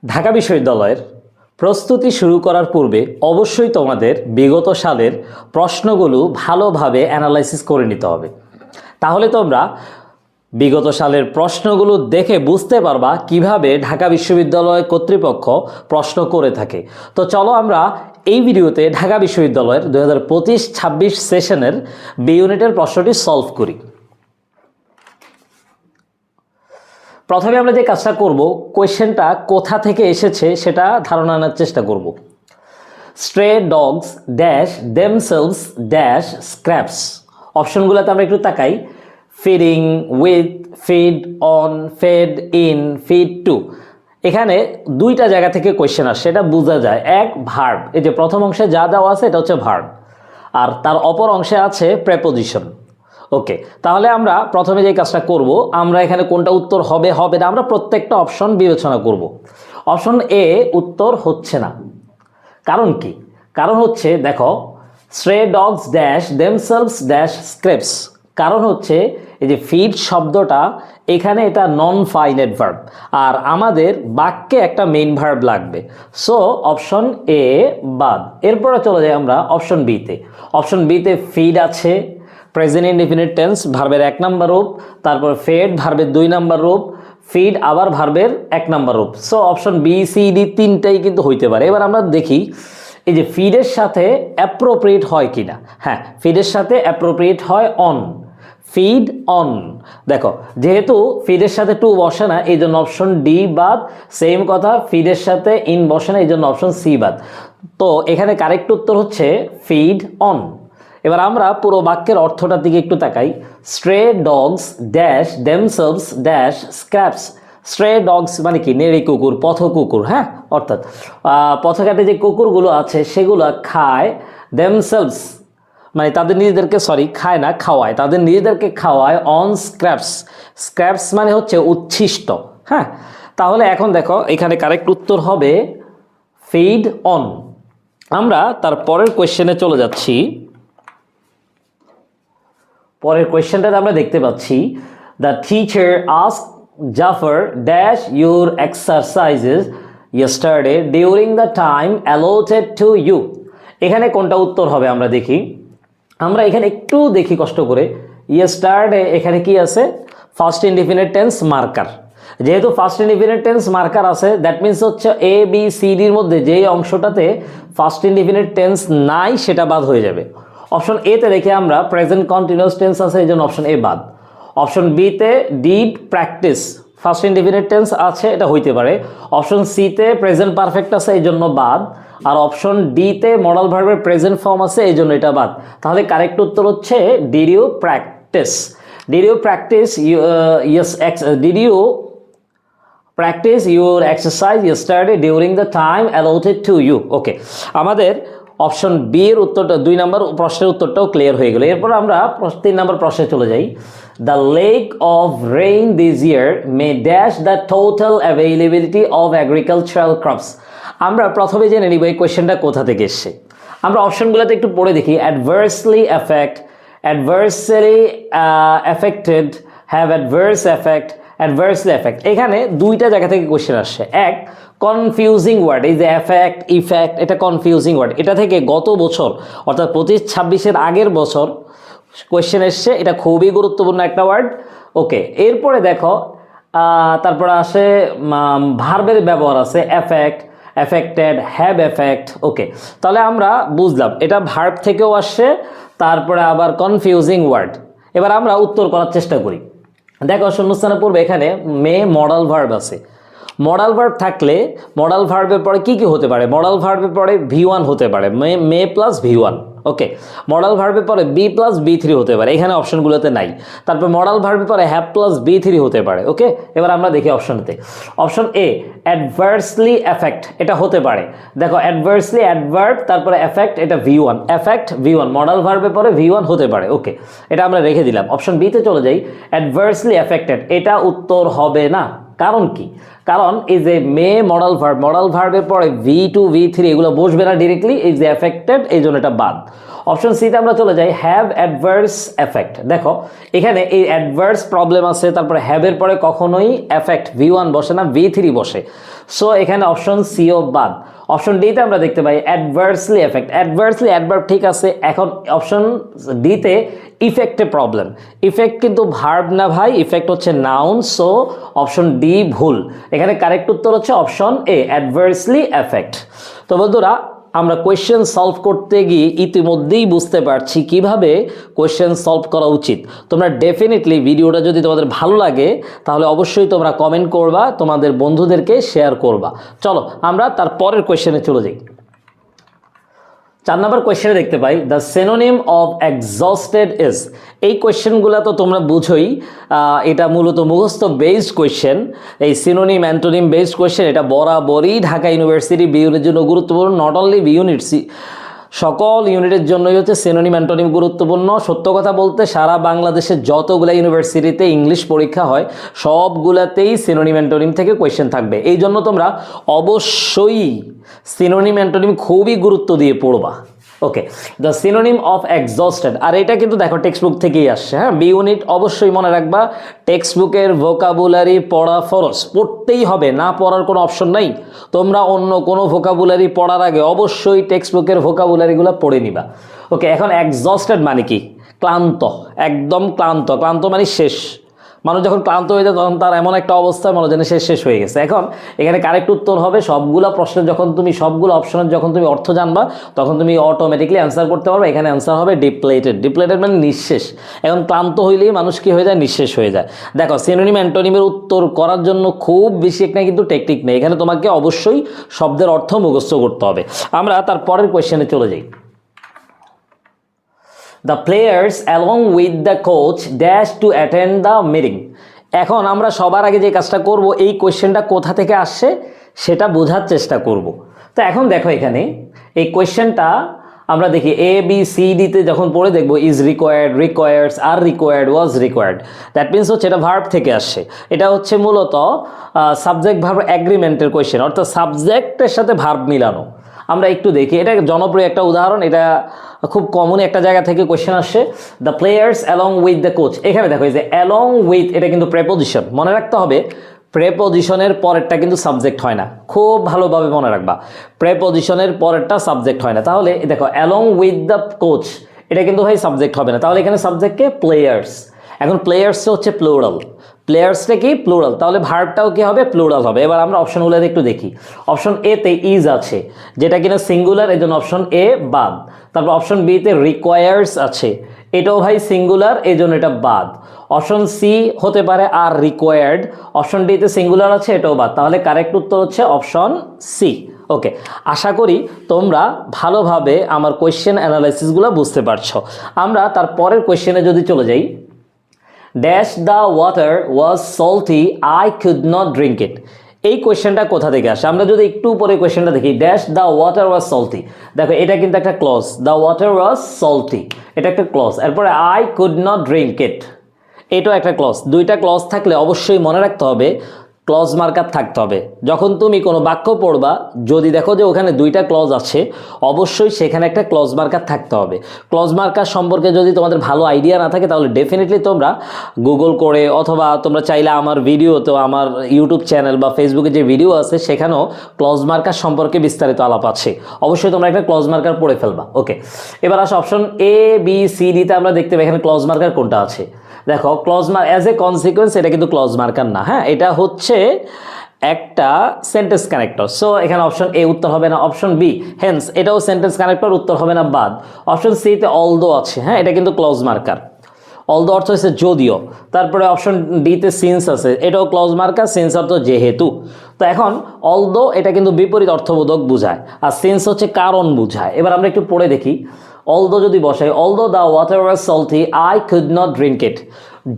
ঢাকা বিশ্ববিদ্যালয়ের প্রস্তুতি শুরু করার পূর্বে অবশ্যই তোমাদের বিগত সালের প্রশ্নগুলো ভালোভাবে অ্যানালাইসিস করে নিতে হবে। তাহলে তোমরা বিগত সালের প্রশ্নগুলো দেখে বুঝতে পারবা কিভাবে ঢাকা বিশ্ববিদ্যালয় কর্তৃপক্ষ প্রশ্ন করে থাকে। তো চলো আমরা এই ভিডিওতে ঢাকা বিশ্ববিদ্যালয়ের 2025-26 সেশনের বি ইউনিটের প্রশ্নটি সলভ করি। প্রথমে আমরা যে কাজটা করব, কোয়েশ্চেনটা কোথা থেকে এসেছে সেটা ধারণা আনার চেষ্টা করব। Stray dogs dash themselves dash scraps. অপশনগুলোতে আমরা একটু তাকাই। Feeding, with, feed on, fed in, feed to. এখানে দুইটা জায়গা থেকে কোয়েশ্চেন আসে, এটা বোঝা যায়। এক, ভার্ব, এই যে প্রথম অংশে যা দেওয়া আছে এটা হচ্ছে ভার্ব, আর তার অপর অংশে আছে প্রেপোজিশন। ওকে, তাহলে আমরা প্রথমে যে কাজটা করব, আমরা এখানে কোনটা উত্তর হবে হবে না আমরা প্রত্যেকটা অপশন বিবেচনা করব। অপশন এ উত্তর হচ্ছে না। কারণ কি? কারণ হচ্ছে দেখো, স্ট্রে ডগস ড্যাশ দেমসেলভস ড্যাশ স্ক্রেপস। কারণ হচ্ছে এই যে ফিড শব্দটা এখানে এটা নন ফাইনাইট ভার্ব, আর আমাদের বাক্যে একটা মেইন ভার্ব লাগবে। সো অপশন এ বাদ। এরপরে চলে যাই আমরা অপশন বিতে। অপশন বিতে ফিড আছে, প্রেজেন্ট ইনডিফিনিট টেন্স ভার্বের 1 নম্বর রূপ, তারপর ফেড ভার্বের 2 নম্বর রূপ, ফিড আবার ভার্বের 1 নম্বর রূপ। So option B, C, D তিনটাই কিন্তু হইতে পারে। এবার আমরা দেখি এই যে ফিডের সাথে অ্যাপ্রোপ্রিয়েট হয় কিনা। হ্যাঁ, ফিডের সাথে অ্যাপ্রোপ্রিয়েট হয় অন, ফিড অন। দেখো, যেহেতু ফিডের সাথে টু বসে না এই জন্য অপশন ডি বাদ। সেম কথা, ফিডের সাথে ইন বসে না এই জন্য অপশন সি বাদ। তো এখানে কারেক্ট উত্তর হচ্ছে ফিড অন। এবার আমরা পুরো বাক্যের অর্থটার দিকে একটু তাকাই। স্ট্রে dogs dash themselves dash scraps. স্ট্রে dogs মানে কি? নেড়ি কুকুর, পথ কুকুর। হ্যাঁ, অর্থাৎ পথঘাটে যে কুকুরগুলো আছে সেগুলো খায়। দেমসেলভস মানে তাদের নিজেদেরকে, খায় না, খাওয়ায়, তাদের নিজেদেরকে খাওয়ায় অন স্ক্র্যাপস। স্ক্র্যাপস মানে হচ্ছে উচ্ছিষ্ট। হ্যাঁ, তাহলে এখন দেখো এখানে কারেক্ট উত্তর হবে ফিড অন। আমরা তার পরের কোয়েশ্চেনে চলে যাচ্ছি। পরের কোয়েশ্চেনটাতে আমরা দেখতে পাচ্ছি, the teacher ask Jafar dash your exercises yesterday during the time allotted to you. এখানে কোনটা উত্তর হবে আমরা দেখি। আমরা এখানে একটু দেখি কষ্ট করে। ইয়েস্টারডে এখানে কি আছে? First indefinite tense marker. যেহেতু ফার্স্ট ইনডিফিনিট টেন্স মার্কার আছে, দ্যাট মিনস হচ্ছে এ বি সি ডির মধ্যে যেই অংশটাতে ফার্স্ট ইনডিফিনিট টেন্স নাই সেটা বাদ হয়ে যাবে। অপশন এতে দেখে আমরা প্রেজেন্ট কন্টিনিউয়াস টেন্স আছে এই জন্য অপশন এ বাদ। অপশন বিতে did practice, first indefinite tense আছে, এটা হইতে পারে। অপশন সিতে প্রেজেন্ট পারফেক্ট আছে এই জন্য বাদ। আর অপশন ডিতে মডাল ভার্বের প্রেজেন্ট ফর্ম আছে এই জন্য এটা বাদ। তাহলে কারেক্ট উত্তর হচ্ছে did you practice. Did you practice did you practice your exercise yesterday during the time allotted to you. ওকে, আমাদের অপশন বি এর উত্তরটা 2 নম্বর প্রশ্নের উত্তরটাও ক্লিয়ার হয়ে গেল। এরপর আমরা 3 নম্বর প্রশ্নে চলে যাই। The lack of rain this year may dash the total availability of agricultural crops. আমরা প্রথমে জেনে নিব এই কোয়েশ্চেনটা কোথা থেকে এসছে। আমরা অপশনগুলোতে একটু পড়ে দেখি। Adversely effect, adversely affected, have adverse effect, adversely effect. এখানে দুইটা জায়গা থেকে কোয়েশ্চেন আসছে। এক, কনফিউজিং ওয়ার্ড, এই যে এফেক্ট ইফেক্ট, এটা কনফিউজিং ওয়ার্ড। এটা থেকে গত বছর অর্থাৎ 25-26-এর আগের বছর কোয়েশ্চেন এসছে, এটা খুবই গুরুত্বপূর্ণ একটা ওয়ার্ড। ওকে, এরপরে দেখো তারপরে আসে ভার্বের ব্যবহার আছে, এফেক্ট, এফেক্টেড, হ্যাভ এফেক্ট। ওকে, তাহলে আমরা বুঝলাম এটা ভার্ব থেকেও আসছে, তারপরে আবার কনফিউজিং ওয়ার্ড। এবার আমরা উত্তর করার চেষ্টা করি। দেখো, শূন্যস্থানে পূর্বে এখানে মে মডাল ভার্ব আছে। মডাল ভার্ব থাকলে মডাল ভার্বের পরে কি কি হতে পারে? মডাল ভার্বের পরে V1 হতে পারে, মে প্লাস V1। ওকে, মডাল ভার্বের পরে বি প্লাস B3 হতে পারে, এখানে অপশনগুলোতে নাই। তারপর মডাল ভার্বের পরে হ্যাভ প্লাস B3 হতে পারে। ওকে, এবার আমরা দেখি অপশনতে। অপশন এ অ্যাডভার্সলি এফেক্ট, এটা হতে পারে। দেখো, অ্যাডভার্সলি অ্যাডভার্ব, তারপরে এফেক্ট, এটা V1, এফেক্ট V1, মডাল ভার্বের পরে V1 হতে পারে। ওকে, এটা আমরা রেখে দিলাম। অপশন বিতে চলে যাই। অ্যাডভার্সলি এফেক্টেড, এটা উত্তর হবে না। কারণ কি? কারণ এই যে মে মডাল ভার্বের পরে V2 V3 এগুলো বসবে না ডিরেক্টলি, এই যে এফেক্টেড, এই জন্য এটা বাদ। অপশন সিতে আমরা চলে যাই, হ্যাভ অ্যাডভার্স এফেক্ট। দেখো এখানে এই অ্যাডভার্স প্রবলেম আছে, তারপরে হ্যাভের পরে কখনোই এফেক্ট V1 বসে না, V3 বসে। সো এখানে অপশন সিও বাদ। অপশন ডিতে আমরা দেখতে পাই অ্যাডভার্সলি এফেক্ট, অ্যাডভার্সলি অ্যাডভার্ব ঠিক আছে। এখন অপশন ডিতে ইফেক্টে প্রবলেম, ইফেক্ট কিন্তু ভার্ব না ভাই, ইফেক্ট হচ্ছে নাউন। সো অপশন ডি ভুল। এখানে কারেক্ট উত্তর হচ্ছে অপশন এ, অ্যাডভার্সলি এফেক্ট। তো বন্ধুরা, আমরা কোয়েশ্চেন সলভ করতে গিয়ে ইতিমধ্যেই বুঝতে পারছি কিভাবে কোয়েশ্চেন সলভ করা উচিত। তোমরা ডেফিনেটলি ভিডিওটা যদি তোমাদের ভালো লাগে তাহলে অবশ্যই তোমরা কমেন্ট করবা, তোমাদের বন্ধুদেরকে শেয়ার করবা। চলো আমরা তার পরের কোয়েশ্চেনে চলে যাই। 4 নম্বর কোয়েশ্চেনে দেখতে পাই, the synonym of exhausted is. এই কোয়েশ্চেনগুলো তো তোমরা বুঝোই, এটা মূলত মুখস্থ বেসড কোয়েশ্চেন। এই সিনোনিম অ্যান্টোনিম বেসড কোয়েশ্চেন এটা বরাবরই ঢাকা ইউনিভার্সিটি বি ইউনিটের জন্য গুরুত্বপূর্ণ। নট অনলি বি ইউনিট, সকল ইউনিটের জন্যই হচ্ছে সিনোনিম অ্যান্টোনিম গুরুত্বপূর্ণ। সত্য কথা বলতে সারা বাংলাদেশে যতগুলো ইউনিভার্সিটিতে ইংলিশ পরীক্ষা হয় সবগুলাতেই সিনোনিম অ্যান্টোনিম থেকে কোয়েশ্চেন থাকবে। এই জন্য তোমরা অবশ্যই সিনোনিম অ্যান্টোনিম খুবই গুরুত্ব দিয়ে পড়বা। ওকে, দ্য সিনোনিম অফ এক্সস্টেড। আর এটা কিন্তু দেখো টেক্সট বুক থেকেই আসছে। হ্যাঁ, বি ইউনিট অবশ্যই মনে রাখবা, টেক্সট বুকের ভোকাবুলারি পড়া ফরজ, পড়তেই হবে, না পড়ার কোনো অপশন নাই। তোমরা অন্য কোনো ভোকাবুলারি পড়ার আগে অবশ্যই টেক্সট বুকের ভোকাবুলারিগুলো পড়ে নিবা। ওকে, এখন এক্সস্টেড মানে কি? ক্লান্ত, একদম ক্লান্ত। ক্লান্ত মানে শেষ। মানুষ যখন ক্লান্ত হয়ে যায় তখন তার এমন একটা অবস্থা মনে যেন শেষ হয়ে গেছে। এখন এখানে কারেক্ট উত্তর হবে, সবগুলো প্রশ্নের যখন তুমি সবগুলো অপশনের যখন তুমি অর্থ জানবা তখন তুমি অটোমেটিকলি অ্যান্সার করতে পারবে। এখানে অ্যান্সার হবে ডিপ্লেটেড। ডিপ্লেটেড মানে নিঃশেষ। এখন ক্লান্ত হইলেই মানুষ কি হয়ে যায়? নিঃশেষ হয়ে যায়। দেখো সিনোনিম অ্যান্টোনিমের উত্তর করার জন্য খুব বেশি একটা কিন্তু টেকনিক নেই, এখানে তোমাকে অবশ্যই শব্দের অর্থ মুখস্থ করতে হবে। আমরা তার পরের কোয়েশ্চেনে চলে যাই। The players along with the coach dash to attend the meeting. এখন আমরা সবার আগে যে কাজটা করব, এই কোয়েশ্চেনটা কোথা থেকে আসছে সেটা বোঝার চেষ্টা করব। তো এখন দেখো এখানে এই কোয়েশ্চেনটা আমরা দেখি এ বি সি ডিতে যখন পড়ে দেখবো is required, requires, R required, was required. That means হচ্ছে এটা ভার্ব থেকে আসছে। এটা হচ্ছে মূলত সাবজেক্ট ভার্ব অ্যাগ্রিমেন্টের কোয়েশ্চেন, অর্থাৎ সাবজেক্টের সাথে ভার্ব মিলানো। আমরা একটু দেখি, এটা জনপ্রিয় একটা উদাহরণ, এটা খুব কমন একটা জায়গা থেকে কোয়েশ্চেন আসছে। The players along with the coach. এখানে দেখো এই যে অ্যালং উইথ, এটা কিন্তু প্রেপোজিশন, মনে রাখতে হবে। প্রেপোজিশনের পরেরটা কিন্তু সাবজেক্ট হয় না, খুব ভালোভাবে মনে রাখবা। প্রেপোজিশনের পরেরটা সাবজেক্ট হয় না। তাহলে দেখো অ্যালং উইথ দ্য কোচ, এটা কিন্তু ভাই সাবজেক্ট হবে না। তাহলে এখানে সাবজেক্টকে প্লেয়ার্স। এখন প্লেয়ার্স হচ্ছে প্লুরাল, প্লেয়ার্সটা কি? প্লুরাল। তাহলে ভার্বটাও কি হবে? প্লুরাল হবে। এবার আমরা অপশনগুলো একটু দেখি। অপশন এ তে ইজ আছে, যেটা কিনা সিঙ্গুলার, এই জন্য অপশন এ বাদ। তারপর অপশন বি তে রিকোয়ার্স আছে, এটাও ভাই সিঙ্গুলার, এই জন্য এটা বাদ। অপশন সি হতে পারে আর রিকোয়ার্ড, অপশন ডি তে সিঙ্গুলার আছে, এটাও বাদ। তাহলে কারেক্ট উত্তর হচ্ছে অপশন সি। ওকে, আশা করি তোমরা ভালোভাবে আমার কোয়েশ্চেন অ্যানালাইসিসগুলো বুঝতে পারছো। আমরা তার পরের কোয়েশ্চেনে যদি চলে যাই, dash the water was salty, I could not drink ইট। এই কোয়েশ্চেনটা কোথা থেকে আসে? আমরা যদি একটু পরে কোয়েশ্চেনটা দেখি, dash the water was salty. দেখো এটা কিন্তু একটা clause, the water was salty, এটা একটা ক্লজ। এরপরে I could not drink it, এটাও একটা ক্লজ। দুইটা ক্লজ থাকলে অবশ্যই মনে রাখতে হবে ক্লজ মার্কার থাকতে হবে। যখন তুমি কোনো বাক্য পড়বা, যদি দেখো যে ওখানে দুইটা ক্লজ আছে, অবশ্যই সেখানে একটা ক্লজ মার্কার থাকতে হবে। ক্লজ মার্কার সম্পর্কে যদি তোমাদের ভালো আইডিয়া না থাকে তাহলে ডেফিনেটলি তোমরা গুগল করে, অথবা তোমরা চাইলে আমার ভিডিও, তো আমার ইউটিউব চ্যানেল বা ফেসবুকে যে ভিডিও আছে সেখানেও ক্লজ মার্কার সম্পর্কে বিস্তারিত আলাপ আছে। অবশ্যই তোমরা একটা ক্লজ মার্কার পড়ে ফেলবা। ওকে, এবার আসো অপশন এ বি সি ডিতে আমরা দেখতে পাই এখানে ক্লজ মার্কার কোনটা আছে। দেখো clause mark as a consequence, এটা কিন্তু ক্লজ মার্কার না। হ্যাঁ, এটা হচ্ছে একটা সেন্টেন্স কানেক্টর। সো এখানে অপশন এ উত্তর হবে না, অপশন বি হেন্স, এটাও সেন্টেন্স কানেক্টর, উত্তর হবে না, বাদ। অপশন সি তে অলদো আছে, হ্যাঁ এটা কিন্তু ক্লজ মার্কার, অলদো অর্থ হচ্ছে যদিও। তারপরে অপশন ডি তে সিন্স আছে, এটাও ক্লজ মার্কার, সিন্স অর্থ যেহেতু। তো এখন অলদো এটা কিন্তু বিপরীত অর্থবোধক বোঝায়, আর সিন্স হচ্ছে কারণ বোঝায়। এবার আমরা একটু পড়ে দেখি, অলদো যদি বসাই, although the water was salty, I could not drink ইট।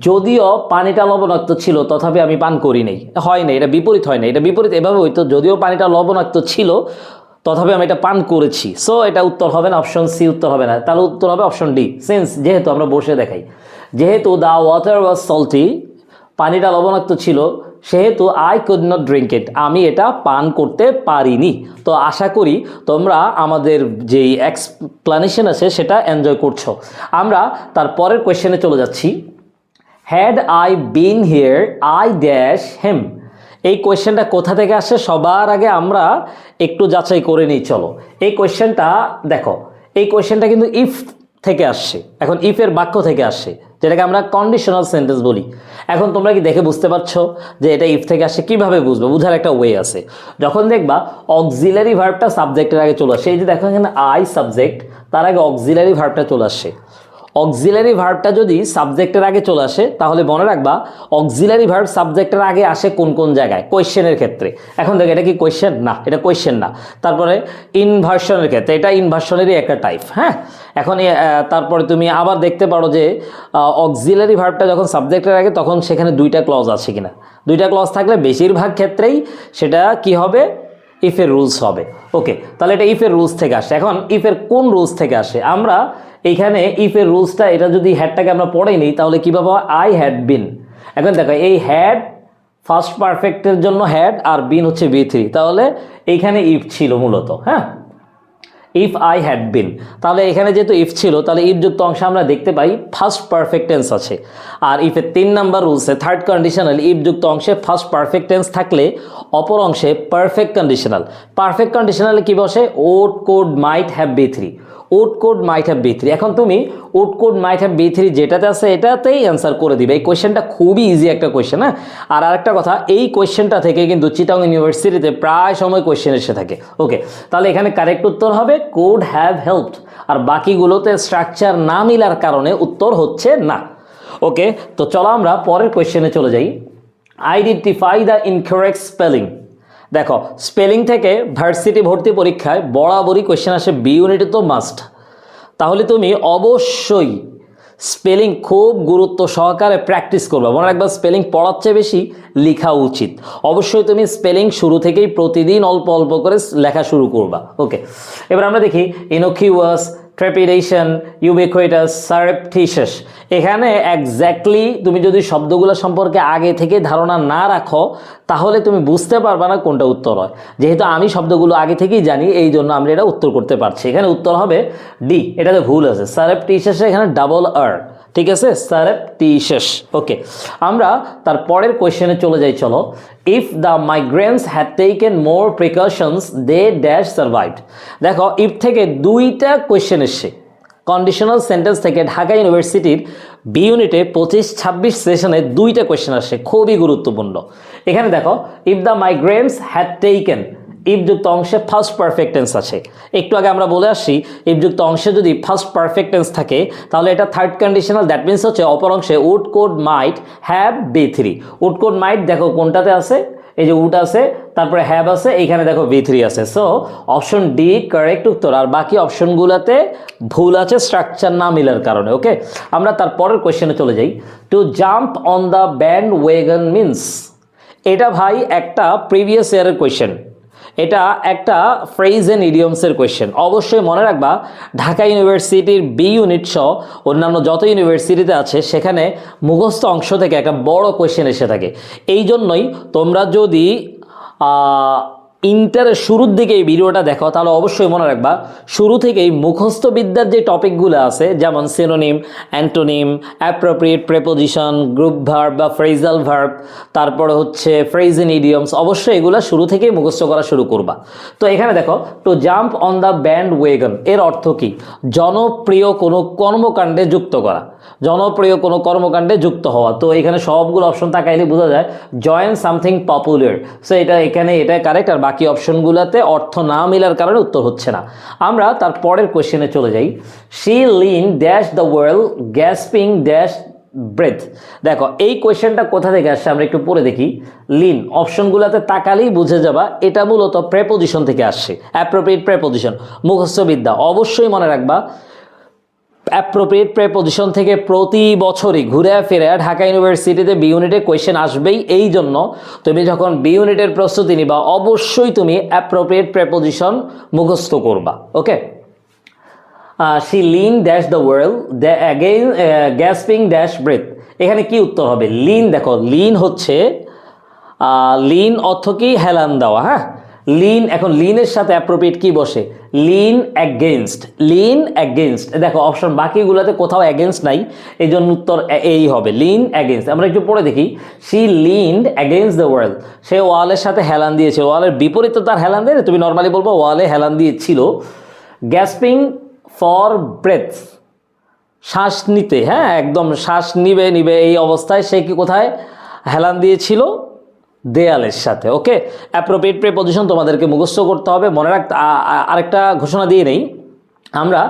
যদিও পানিটা লবণাক্ত ছিল তথাপি আমি পান করি নাই, হয় না, এটা বিপরীত হয় না, এটা বিপরীত এভাবে হইতো, যদিও পানিটা লবণাক্ত ছিল তথাপি আমি এটা পান করেছি। সো এটা উত্তর হবে না, অপশন সি উত্তর হবে না, তাহলে উত্তর হবে অপশন ডি সিন্স। যেহেতু আমরা বসে দেখাই, যেহেতু দ্য ওয়াটার ওয়াজ সল্টি, পানিটা লবণাক্ত ছিল, সেহেতু আই কুড নট ড্রিঙ্ক ইট, আমি এটা পান করতে পারিনি। তো আশা করি তোমরা আমাদের যেই এক্সপ্লানেশন আছে সেটা এনজয় করছো। আমরা তার পরের কোয়েশ্চেনে চলে যাচ্ছি। Had I been here I dash him. এই কোয়েশ্চেনটা কোথা থেকে আসে সবার আগে আমরা একটু যাচাই করে নিই চলো। এই কোয়েশ্চেনটা দেখো, এই কোয়েশ্চেনটা কিন্তু ইফ থেকে আসছে। এখন ইফের বাক্য থেকে আসছে, যেটাকে আমরা কন্ডিশনাল সেন্টেন্স বলি। এখন তোমরা কি দেখে বুঝতে পারছো যে এটা ইফ থেকে আসে? কিভাবে বুঝবে? বুঝার একটা ওয়ে আছে। যখন দেখবা অক্সিলারি ভার্বটা সাবজেক্টের আগে চলে আসে, এই যে দেখো এখানে আই সাবজেক্ট, তার আগে অক্সিলারি ভার্বটা চলে আসে। অক্সিলারি ভার্বটা যদি সাবজেক্টের আগে চলে আসে তাহলে মনে রাখবা অক্সিলারি ভার্ব সাবজেক্টের আগে আসে কোন কোন জায়গায়? কোয়েশ্চেনের ক্ষেত্রে। এখন দেখো এটা কি কোয়েশ্চেন? না, এটা কোয়েশ্চেন না। তারপরে ইনভার্সনের ক্ষেত্রে, এটা ইনভার্সনেরই একটা টাইপ। হ্যাঁ, এখন তারপরে তুমি আবার দেখতে পারো যে অক্সিলারি ভার্বটা যখন সাবজেক্টের আগে তখন সেখানে দুইটা ক্লজ আছে কিনা। দুইটা ক্লজ থাকলে বেশিরভাগ ক্ষেত্রেই সেটা কি হবে? ইফের রুলস হবে। ওকে, তাহলে এটা ইফের রুলস থেকে আসে। এখন ইফের কোন রুলস থেকে আসে? আমরা এইখানে ইফের রুলসটা, এটা যদি হ্যাডটাকে আমরা পড়ে নিই তাহলে কীভাবে হয়? I had been. এখন দেখো এই হ্যাড ফার্স্ট পারফেক্টের জন্য হ্যাড, আর বিন হচ্ছে V3, তাহলে এইখানে ইফ ছিল মূলত। হ্যাঁ, ইফ আই হ্যাড বিন, তাহলে এখানে যেহেতু ইফ ছিল তাহলে ইফ যুক্ত অংশে আমরা দেখতে পাই ফার্স্ট পারফেক্ট টেন্স আছে। আর ইফের 3 নাম্বার রুলসে থার্ড কন্ডিশনাল ইফ যুক্ত অংশে ফার্স্ট পারফেক্ট টেন্স থাকলে অপর অংশে পারফেক্ট কন্ডিশনাল। পারফেক্ট কন্ডিশনালে কি বসে? Would could might have B3, would could might have B3। এখন তুমি ode could might have B3 যেটাতে আছে এটাতেই অ্যান্সার করে দিবে। এই কোয়েশ্চেনটা খুবই ইজি একটা কোয়েশ্চেন। হ্যাঁ, আর আরেকটা কথা, এই কোয়েশ্চেনটা থেকে কিন্তু চিটাং ইউনিভার্সিটিতে প্রায় সময় কোয়েশ্চেন এসে থাকে। ওকে, তাহলে এখানে কারেক্ট উত্তর হবে কোড হ্যাভ হেল্পড, আর বাকিগুলোতে স্ট্রাকচার না মিলার কারণে উত্তর হচ্ছে না। ওকে, তো চলো আমরা পরের কোয়েশ্চেনে চলে যাই। Identify the incorrect spelling. দেখো, স্পেলিং থেকে ভার্সিটি ভর্তি পরীক্ষায় বরাবরই কোয়েশ্চেন আসে, বি ইউনিটে তো মাস্ট। তাহলে তুমি অবশ্যই স্পেলিং খুব গুরুত্ব সহকারে প্র্যাকটিস করবে। মনে রাখবা স্পেলিং পড়ার চেয়ে বেশি লেখা উচিত। অবশ্যই তুমি স্পেলিং শুরু থেকেই প্রতিদিন অল্প অল্প করে লেখা শুরু করবা। ওকে, এবার আমরা দেখি ইনোকিউয়াস, ট্রেপিডেশন, ইউবিকুইটাস, সারপ্টিশাস। এখানে এক্স্যাক্টলি তুমি যদি শব্দগুলো সম্পর্কে আগে থেকে ধারণা না রাখো তাহলে তুমি বুঝতে পারবে না কোনটা উত্তর হয়। যেহেতু আমি শব্দগুলো আগে থেকেই জানি এই জন্য আমরা এটা উত্তর করতে পারছি। এখানে উত্তর হবে ডি, এটাতে ভুল আছে। সারপ্টিশাসে এখানে ডাবল আর, ঠিক আছে, সারপ্টিশাস। ওকে, আমরা তার পরের কোয়েশ্চেনে চলে যাই চলো। If the migrants had taken more precautions they dash survived. দেখো, ইফ থেকে দুইটা কোয়েশ্চেন এসছে কন্ডিশনাল সেন্টেন্স থেকে। ঢাকা ইউনিভার্সিটির বি ইউনিটে 25-26 সেশনে দুইটা কোয়েশ্চেন আসে, খুবই গুরুত্বপূর্ণ। এখানে দেখো, if the migrants had taken, ইফযুক্ত অংশে ফার্স্ট পারফেক্ট টেন্স আছে। একটু আগে আমরা বলে আসছি ইফযুক্ত অংশে যদি ফার্স্ট পারফেক্ট টেন্স থাকে তাহলে এটা থার্ড কন্ডিশনাল, দ্যাট মিনস হচ্ছে অপর অংশে would could might have B3। Would could might দেখো কোনটাতে আছে? এই যে উড আছে, তারপরে হ্যাভ আছে, এইখানে দেখো B3 আছে। সো অপশন ডি কারেক্ট উত্তর, আর বাকি অপশনগুলোতে ভুল আছে স্ট্রাকচার না মিলার কারণে। ওকে, আমরা তার পরের কোয়েশ্চেনে চলে যাই। To jump on the bandwagon means. এটা ভাই একটা প্রিভিয়াস ইয়ারের কোয়েশ্চেন, এটা একটা ফ্রেজ এন্ড ইডিয়মসের কোয়েশ্চেন। অবশ্যই মনে রাখবা ঢাকা ইউনিভার্সিটির বি ইউনিট সহ অন্যান্য যত ইউনিভার্সিটিতে আছে সেখানে মুখস্থ অংশ থেকে একটা বড় কোয়েশ্চেন এসে থাকে। এই জন্যই তোমরা যদি ইন্টারের শুরুর দিকে এই ভিডিওটা দেখো তাহলে অবশ্যই মনে রাখবা শুরু থেকেই মুখস্থ বিদ্যার যে টপিকগুলো আছে যেমন synonym, antonym, appropriate preposition, group verb বা ফ্রেজাল ভার্ব, তারপরে হচ্ছে ফ্রেজ এন্ড ইডিয়মস, অবশ্যই এগুলো শুরু থেকেই মুখস্থ করা শুরু করবা। তো এখানে দেখো, to jump on the bandwagon এর অর্থ কি? জনপ্রিয় কোনো কর্মকাণ্ডে যুক্ত করা, জনপ্রিয় কোনো কর্মকাণ্ডে যুক্ত হওয়া। তো এখানে সবগুলো অপশন তাকাইলে বোঝা যায় জয়েন সামথিং পপুলার। সো এটা এখানে এটাই কারেক্ট, আর বাকি অপশনগুলোতে অর্থ না মিলার কারণে উত্তর হচ্ছে না। আমরা তার পরের কোয়েশ্চেনে চলে যাই। She lean dash the world gasping dash breath. দেখো এই কোয়েশ্চেনটা কোথা থেকে আসছে আমরা একটু পড়ে দেখি। লিন অপশনগুলোতে তাকালেই বুঝে যাবা এটা মূলত প্রেপোজিশন থেকে আসছে, অ্যাপ্রোপ্রিয়েট প্রেপোজিশন। মুখস্থ বিদ্যা অবশ্যই মনে রাখবা অ্যাপ্রোপ্রিয়েট প্রেপোজিশন থেকে প্রতি বছরই ঘুরে ফিরে ঢাকা ইউনিভার্সিটিতে বি ইউনিটে কোয়েশ্চেন আসবেই। এই জন্য তুমি যখন বি ইউনিটের প্রস্তুতি নিবা অবশ্যই তুমি অ্যাপ্রোপ্রিয়েট প্রেপোজিশন মুখস্থ করবা। Okay, she lean dash the world again gasping dash breath. এখানে কি উত্তর হবে? লিন, দেখো লিন হচ্ছে লিন অর্থ কি হেলান দেওয়া, হ্যাঁ লিন। এখন লিনের সাথে অ্যাপ্রোপ্রিয়েট কি বসে, লিন অ্যাগেনস্ট, লিন অ্যাগেনস্ট। দেখো অপশন বাকিগুলোতে কোথাও অ্যাগেনস্ট নাই, এই জন্য উত্তর এই হবে লিন অ্যাগেনস্ট। আমরা একটু পড়ে দেখি, শি লিনড অ্যাগেনস্ট দ্য ওয়াল, সে ওয়ালের সাথে হেলান দিয়েছিল, ওয়ালের বিপরীতে তার হেলান দেয়, তুমি নর্মালি বলবো ওয়ালে হেলান দিয়েছিল। গ্যাসপিং ফর ব্রেথ, শ্বাস নিতে, হ্যাঁ একদম শ্বাস নিবে নিবে এই অবস্থায় সে কি কোথায় হেলান দিয়েছিল, দেয়ালের সাথে। ওকে, অ্যাপ্রোপ্রিয়েট প্রিপজিশন তোমাদেরকে মুখস্থ করতে হবে। মনে রাখতে আরেকটা ঘোষণা দিয়ে নেই, আমরা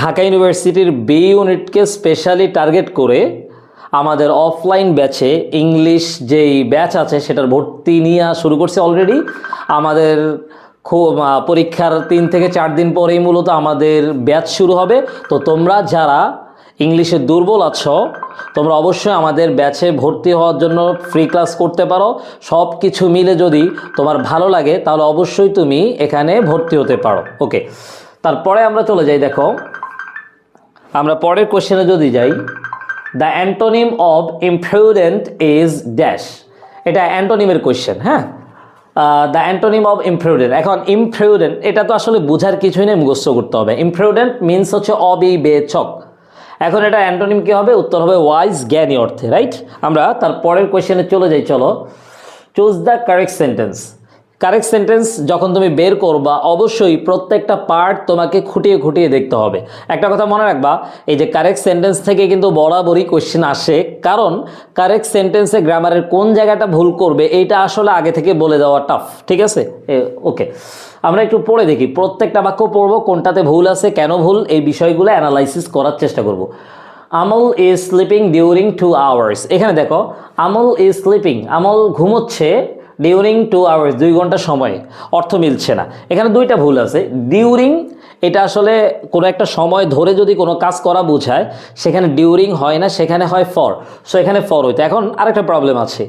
ঢাকা ইউনিভার্সিটির বি ইউনিটকে স্পেশালি টার্গেট করে আমাদের অফলাইন ব্যাচে ইংলিশ যেই ব্যাচ আছে সেটার ভর্তি নিয়ে শুরু করছে অলরেডি। আমাদের পরীক্ষার 3 থেকে 4 দিন পরেই মূলত আমাদের ব্যাচ শুরু হবে। তো তোমরা যারা ইংলিশে দুর্বল আছো তোমরা অবশ্যই আমাদের ব্যাচে ভর্তি হওয়ার জন্য ফ্রি ক্লাস করতে পারো। সব কিছু মিলে যদি তোমার ভালো লাগে তাহলে অবশ্যই তুমি এখানে ভর্তি হতে পারো। ওকে, তারপরে আমরা চলে যাই, দেখো আমরা পরের কোশ্চেনে যদি যাই, the antonym of imprudent is dash. এটা অ্যান্টোনিমের কোশ্চেন, হ্যাঁ দ্য অ্যান্টোনিম অফ ইমপ্রুডেন্ট। এখন ইমপ্রুডেন্ট এটা তো আসলে বোঝার কিছুই নেই, মুখস্থ করতে হবে। ইমপ্রুডেন্ট মিনস হচ্ছে অবিবেচক। এখন এটা অ্যান্টোনিম কি হবে, উত্তর হবে ওয়াইজ, জ্ঞানী অর্থে, রাইট। আমরা তার পরের কোয়েশ্চেনে চলে যাই, চলো choose the correct sentence. Correct sentence যখন তুমি বের করবা অবশ্যই প্রত্যেকটা পার্ট তোমাকে খুঁটিয়ে খুঁটিয়ে দেখতে হবে। একটা কথা মনে রাখবা, এই যে কারেক্ট সেন্টেন্স থেকে কিন্তু বরাবরই কোয়েশ্চেন আসে, কারণ কারেক্ট সেন্টেন্সে গ্রামারের কোন জায়গাটা ভুল করবে এইটা আসলে আগে থেকে বলে দেওয়া টাফ, ঠিক আছে। ওকে, আমরা একটু পড়ে দেখি, প্রত্যেকটা বাক্য পড়বো, কোনটাতে ভুল আছে, কেন ভুল, এই বিষয়গুলো অ্যানালাইসিস করার চেষ্টা করব। আমল ইজ স্লিপিং ডিউরিং 2 আওয়ার্স। এখানে দেখো আমল ইজ স্লিপিং, আমল ঘুমোচ্ছে ডিউরিং 2 আওয়ার্স, 2 ঘন্টা সময়, অর্থ মিলছে না। এখানে দুইটা ভুল আছে। ডিউরিং এটা আসলে কোনো একটা সময় ধরে যদি কোনো কাজ করা বোঝায় সেখানে ডিউরিং হয় না, সেখানে হয় ফর। সো এখানে ফর হইতো। এখন আরেকটা প্রবলেম আছে,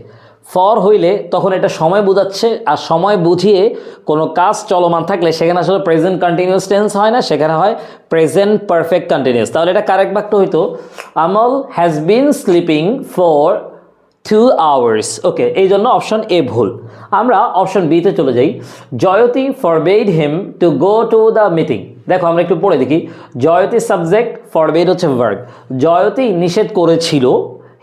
ফর হইলে তখন এটা সময় বোঝাচ্ছে, আর সময় বুঝিয়ে কোনো কাজ চলমান থাকলে সেখানে আসলে প্রেজেন্ট কন্টিনিউয়াস টেন্স হয় না, সেখানে হয় প্রেজেন্ট পারফেক্ট কন্টিনিউয়াস। তাহলে এটা কারেক্ট বাক্য হইতো Amal has been sleeping for 2 hours. Okay, এই জন্য অপশন এ ভুল। আমরা অপশন বিতে চলে যাই, Jayati forbade him to go to the meeting. দেখো আমরা একটু পড়ে দেখি, জয়তী সাবজেক্ট, ফরবেড হচ্ছে ভার্ব। জয়তী নিষেধ করেছিল,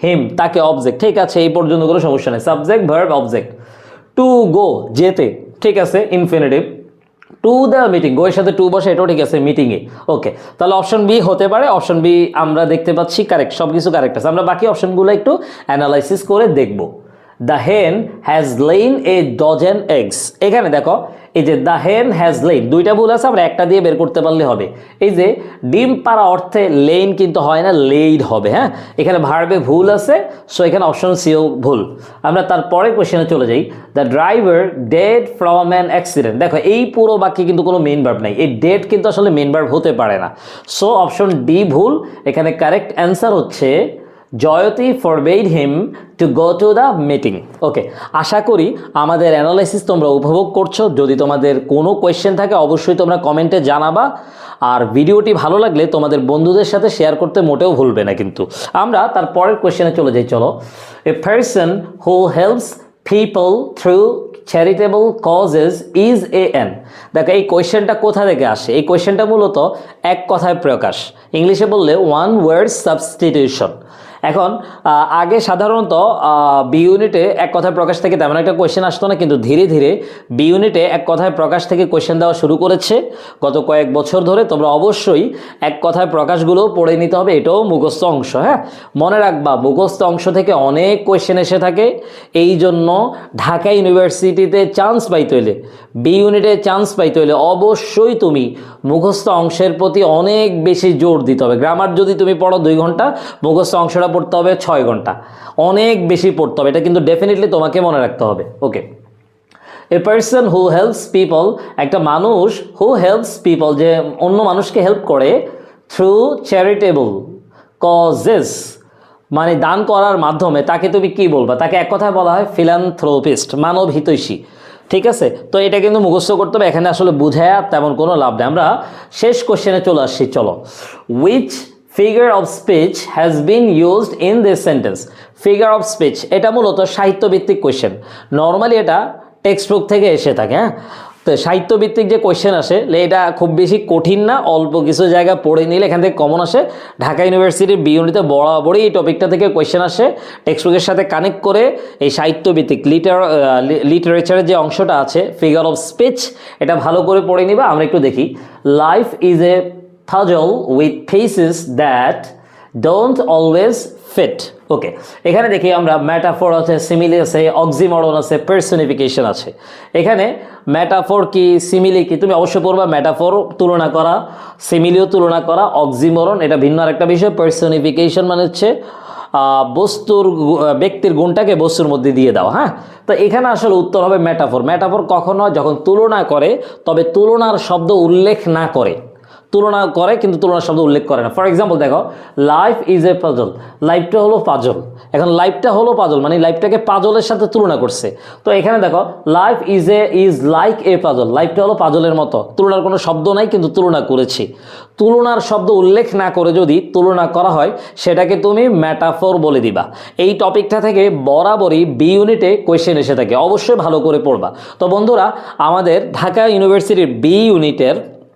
হিম তাকে অবজেক্ট, ঠিক আছে এই পর্যন্ত কোনো সমস্যা নেই। Subject verb object. To go যেতে, ঠিক আছে ইনফিনিটিভ। টু দ্য মিটিং, গো এর সাথে টু বসে, এটাও ঠিক আছে মিটিংয়ে। ওকে, তাহলে অপশন বি হতে পারে। অপশন বি আমরা দেখতে পাচ্ছি কারেক্ট, সব কিছু কারেক্ট আছে। আমরা বাকি অপশনগুলো একটু অ্যানালাইসিস করে দেখব। The hen has lain a dozen eggs. এখানে দেখো এই যে দ্য হেন হ্যাজ লেইন, দুইটা ভুল আছে, আমরা একটা দিয়ে বের করতে পারলে হবে। এই যে ডিম পাড়া অর্থে লেইন কিন্তু হয় না, লেইড হবে, হ্যাঁ এখানে ভার্বে ভুল আছে। সো এখানে অপশন সিও ভুল। আমরা তারপরের কোশ্চেনে চলে যাই, the driver dead from an accident. দেখো এই পুরো বাক্যে কিন্তু কোনো মেইন ভার্ব নাই, এই ডেড কিন্তু আসলে মেইন ভার্ব হতে পারে না। সো অপশন ডি ভুল। এখানে কারেক্ট অ্যান্সার হচ্ছে Jayati forbade him to go to the meeting. Okay, আশা করি আমাদের অ্যানালাইসিস তোমরা উপভোগ করছো। যদি তোমাদের কোনো কোয়েশ্চেন থাকে অবশ্যই তোমরা কমেন্টে জানাবা, আর ভিডিওটি ভালো লাগলে তোমাদের বন্ধুদের সাথে শেয়ার করতে মোটেও ভুলবে না কিন্তু। আমরা তার পরের কোয়েশ্চেনে চলে যাই, চলো। এ person who helps people through charitable causes is A N. দেখো এই কোয়েশ্চেনটা কোথা থেকে আসে, এই কোয়েশ্চেনটা মূলত এক কথায় প্রকাশ, ইংলিশে বললে ওয়ান ওয়ার্ড সাবস্টিটিউশন। এখন আগে সাধারণত বি ইউনিটে এক কথায় প্রকাশ থেকে তেমন একটা কোয়েশ্চেন আসতো না, কিন্তু ধীরে ধীরে বি ইউনিটে এক কথায় প্রকাশ থেকে কোয়েশ্চেন দেওয়া শুরু করেছে গত কয়েক বছর ধরে। তোমরা অবশ্যই এক কথায় প্রকাশগুলোও পড়ে নিতে হবে, এটাও মুখস্থ অংশ। হ্যাঁ মনে রাখবা মুখস্থ অংশ থেকে অনেক কোয়েশ্চেন এসে থাকে, এই জন্য ঢাকা ইউনিভার্সিটিতে চান্স পাইতে হলে, বি ইউনিটে চান্স পাইতে হলে অবশ্যই তুমি মুখস্থ অংশের প্রতি অনেক বেশি জোর দিতে হবে। গ্রামার যদি তুমি পড়ো 2 ঘন্টা, মুখস্থ অংশটা পড়তে হবে 6 ঘন্টা, অনেক বেশি পড়তে হবে, এটা কিন্তু ডেফিনেটলি তোমাকে মনে রাখতে হবে। Okay, a person who helps people, একটা মানুষ হু হেল্পস পিপল যে অন্য মানুষকে হেল্প করে, থ্রু চ্যারিটেবল কজেস মানে দান করার মাধ্যমে, তাকে তুমি কি বলবা, তাকে এক কথায় বলা হয় ফিলান্থ্রোপিস্ট, মানব হিতৈষী। ঠিক আছে, তো এটা কিন্তু মুখস্থ করতে হবে, এখানে আসলে বুঝায় তেমন কোনো লাভ নেই। আমরা শেষ কোশ্চেনে চলে আসছি, চলো। Which figure of speech has been used in this sentence. Figure of speech এটা মূলত সাহিত্যভিত্তিক কোয়েশ্চেন, নর্মালি এটা টেক্সট বুক থেকে এসে থাকে। হ্যাঁ, তো সাহিত্যভিত্তিক যে কোয়েশ্চেন আসে এটা খুব বেশি কঠিন না, অল্প কিছু জায়গা পড়ে নিলে এখান থেকে কমন আসে। ঢাকা ইউনিভার্সিটির বি ইউনিটে বরাবরই এই টপিকটা থেকে কোয়েশ্চেন আসে, টেক্সট বুকের সাথে কানেক্ট করে এই সাহিত্যভিত্তিক লিটারেচারের যে অংশটা আছে ফিগার অফ স্পিচ, এটা ভালো করে পড়ে নিবা। আমরা একটু দেখি, life is a puzzle with pieces that don't always fit. ওকে, এখানে দেখি আমরা ম্যাটাফোর আছে, সিমিলি আছে, অক্সিমরন আছে, পার্সনিফিকেশন আছে। এখানে ম্যাটাফোর কি সিমিলি কি তুমি অবশ্যই পড়বা। ম্যাটাফোর তুলনা করা, সিমিলিও তুলনা করা, অক্সিমরন এটা ভিন্ন আরেকটা বিষয়। পার্সনিফিকেশন মানে হচ্ছে বস্তুর ব্যক্তির গুণটাকে বস্তুর মধ্যে দিয়ে দাও। হ্যাঁ, তো এখানে আসলে উত্তর হবে ম্যাটাফোর। ম্যাটাফোর কখন হয়? যখন তুলনা করে, তবে তুলনার শব্দ উল্লেখ না করে। তুলনা করে কিন্তু তুলনার শব্দ উল্লেখ করে না। ফর এক্সাম্পল দেখো, লাইফ ইজ এ পাজল, লাইফটা হলো পাজল। এখন লাইফটা হলো পাজল মানে লাইফটাকে পাজলের সাথে তুলনা করছে। তো এখানে দেখো, life is like a puzzle, লাইফটা হলো পাজলের মতো। তুলনার কোনো শব্দ নাই কিন্তু তুলনা করেছি। তুলনার শব্দ উল্লেখ না করে যদি তুলনা করা হয় সেটাকে তুমি ম্যাটাফোর বলে দিবা। এই টপিকটা থেকে বরাবরই বি ইউনিটে কোয়েশ্চেন এসে থাকে, অবশ্যই ভালো করে পড়বা। তো বন্ধুরা, আমাদের ঢাকা ইউনিভার্সিটির বি ইউনিটের